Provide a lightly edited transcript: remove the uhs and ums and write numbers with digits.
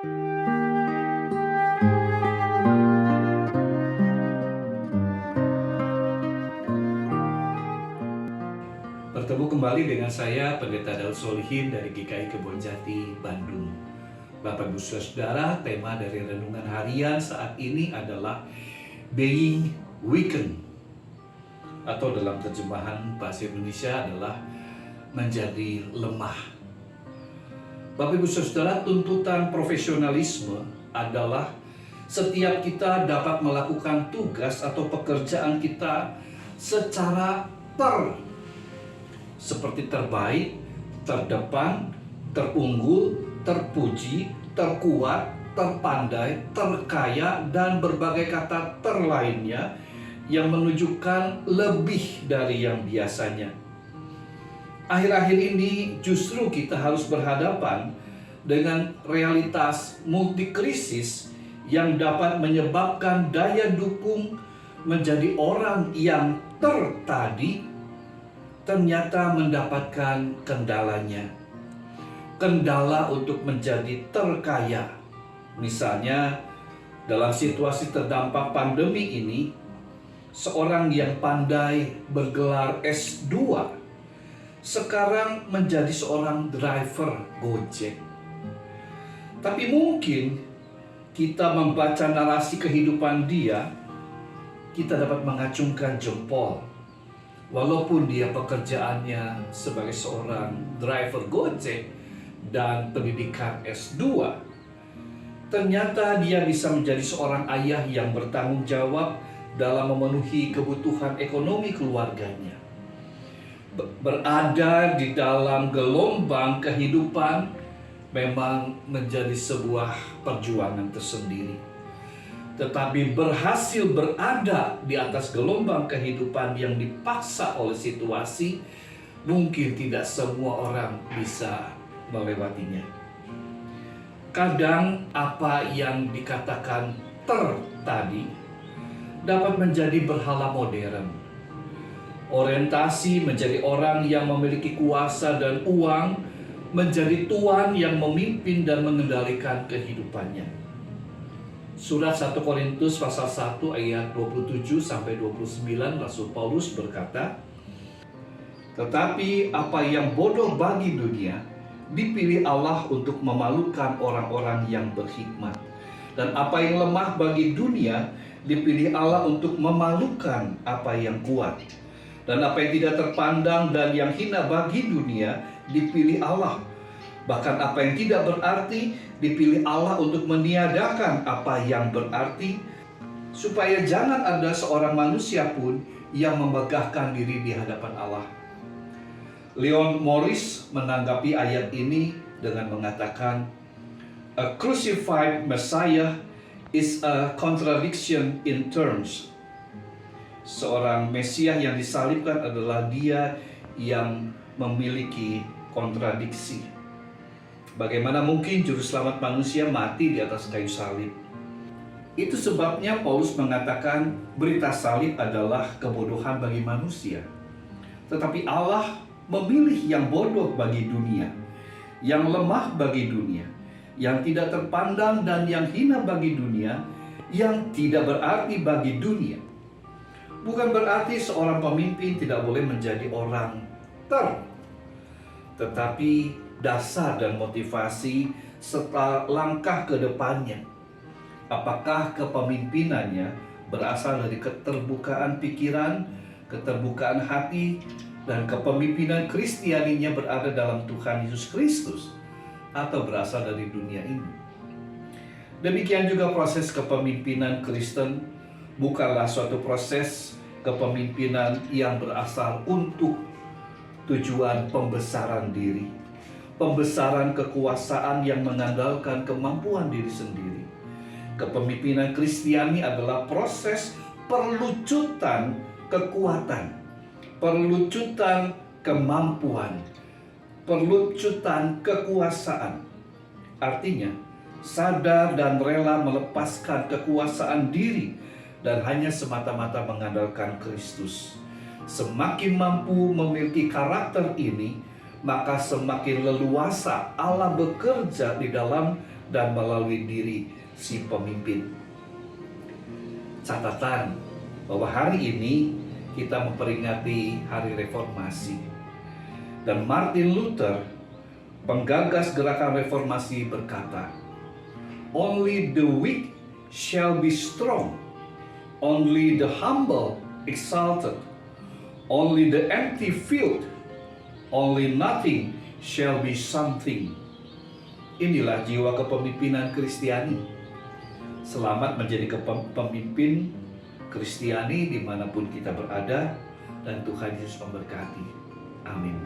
Bertemu kembali dengan saya, Pendeta Daud Solihin dari GKI Kebonjati, Bandung. Bapak Ibu Saudara, tema dari renungan harian saat ini adalah Being Weakened, atau dalam terjemahan bahasa Indonesia adalah menjadi lemah. Bapak Ibu Saudara, tuntutan profesionalisme adalah setiap kita dapat melakukan tugas atau pekerjaan kita secara seperti terbaik, terdepan, terunggul, terpuji, terkuat, terpandai, terkaya, dan berbagai kata lainnya yang menunjukkan lebih dari yang biasanya. Akhir-akhir ini justru kita harus berhadapan dengan realitas multikrisis yang dapat menyebabkan daya dukung menjadi orang yang tertadi ternyata mendapatkan kendalanya. Kendala untuk menjadi terkaya. Misalnya, dalam situasi terdampak pandemi ini, seorang yang pandai bergelar S2 sekarang menjadi seorang driver Gojek. Tapi mungkin kita membaca narasi kehidupan dia, kita dapat mengacungkan jempol. Walaupun dia pekerjaannya sebagai seorang driver Gojek dan pendidikan S2, ternyata dia bisa menjadi seorang ayah yang bertanggung jawab dalam memenuhi kebutuhan ekonomi keluarganya. Berada di dalam gelombang kehidupan memang menjadi sebuah perjuangan tersendiri. Tetapi berhasil berada di atas gelombang kehidupan yang dipaksa oleh situasi, mungkin tidak semua orang bisa melewatinya. Kadang apa yang dikatakan tadi dapat menjadi berhala modern. Orientasi menjadi orang yang memiliki kuasa dan uang, menjadi tuan yang memimpin dan mengendalikan kehidupannya. Surat 1 Korintus pasal 1 ayat 27-29 Rasul Paulus berkata, "Tetapi apa yang bodoh bagi dunia, dipilih Allah untuk memalukan orang-orang yang berhikmat. Dan apa yang lemah bagi dunia, dipilih Allah untuk memalukan apa yang kuat. Dan apa yang tidak terpandang dan yang hina bagi dunia, dipilih Allah. Bahkan apa yang tidak berarti, dipilih Allah untuk meniadakan apa yang berarti, supaya jangan ada seorang manusia pun yang memegahkan diri di hadapan Allah." Leon Morris menanggapi ayat ini dengan mengatakan, "A crucified Messiah is a contradiction in terms." Seorang Mesias yang disalibkan adalah dia yang memiliki kontradiksi. Bagaimana mungkin juru selamat manusia mati di atas kayu salib? Itu sebabnya Paulus mengatakan berita salib adalah kebodohan bagi manusia. Tetapi Allah memilih yang bodoh bagi dunia, yang lemah bagi dunia, yang tidak terpandang dan yang hina bagi dunia, yang tidak berarti bagi dunia. Bukan berarti seorang pemimpin tidak boleh menjadi orang tetapi dasar dan motivasi serta langkah ke depannya. Apakah kepemimpinannya berasal dari keterbukaan pikiran, keterbukaan hati, dan kepemimpinan Kristianinya berada dalam Tuhan Yesus Kristus, atau berasal dari dunia ini? Demikian juga proses kepemimpinan Kristen bukanlah suatu proses kepemimpinan yang berasal untuk tujuan pembesaran diri, pembesaran kekuasaan yang mengandalkan kemampuan diri sendiri. Kepemimpinan Kristiani adalah proses perlucutan kekuatan, perlucutan kemampuan, perlucutan kekuasaan. Artinya, sadar dan rela melepaskan kekuasaan diri dan hanya semata-mata mengandalkan Kristus. Semakin mampu memiliki karakter ini, maka semakin leluasa Allah bekerja di dalam dan melalui diri si pemimpin. Catatan bahwa hari ini kita memperingati Hari Reformasi. Dan Martin Luther, penggagas gerakan reformasi, berkata, "Only the weak shall be strong, only the humble exalted, only the empty filled, only nothing shall be something." Inilah jiwa kepemimpinan Kristiani. Selamat menjadi pemimpin Kristiani dimanapun kita berada, dan Tuhan Yesus memberkati. Amin.